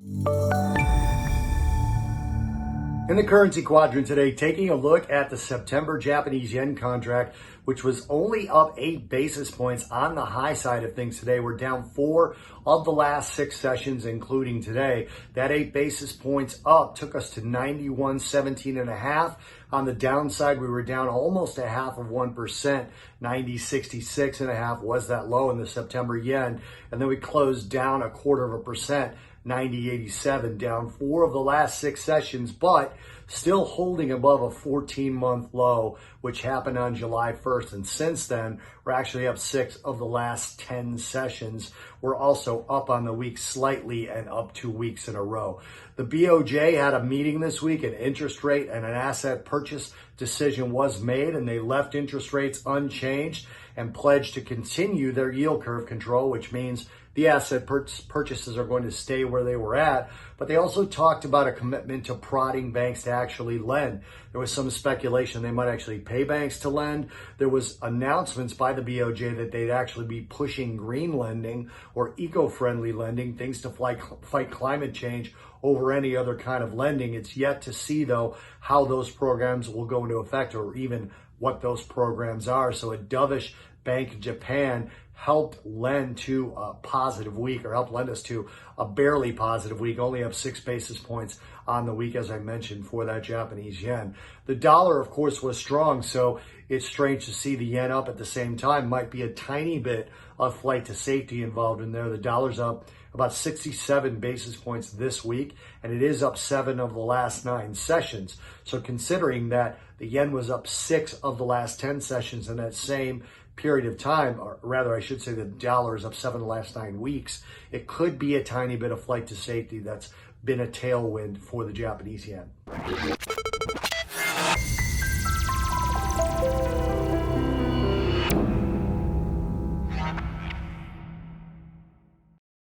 In the currency quadrant today, taking a look at the September Japanese yen contract, which was only up 8 basis points on the high side of things today. We're down 4 of the last 6 sessions, including today. That 8 basis points up took us to 91.17.5. On the downside, we were down almost a half of 1%. 90.66.5 was that low in the September yen. And then we closed down 0.25%. 90.87, down 4 of the last 6 sessions, but still holding above a 14-month low, which happened on July 1st. And since then, we're actually up 6 of the last 10 sessions. We're also up on the week slightly and up 2 weeks in a row. The BOJ had a meeting this week. An interest rate and an asset purchase decision was made, and they left interest rates unchanged and pledged to continue their yield curve control, which means the asset purchases are going to stay where they were at. But they also talked about a commitment to prodding banks to actually lend. There was some speculation they might actually pay banks to lend. There was announcements by the BOJ that they'd actually be pushing green lending or eco-friendly lending, things to fight climate change over any other kind of lending. It's yet to see, though, how those programs will go into effect or even what those programs are. So a dovish Bank of Japan helped lend to a positive week, or helped lend us to a barely positive week, only up 6 basis points on the week, as I mentioned, for that Japanese yen. The dollar, of course, was strong, so it's strange to see the yen up at the same time. Might be a tiny bit of flight to safety involved in there. The dollar's up about 67 basis points this week, and it is up 7 of the last 9 sessions. So considering that the yen was up 6 of the last 10 sessions in that same period of time, or rather I should say the dollar is up 7 of the last 9 weeks, it could be a tiny bit of flight to safety that's been a tailwind for the Japanese yen.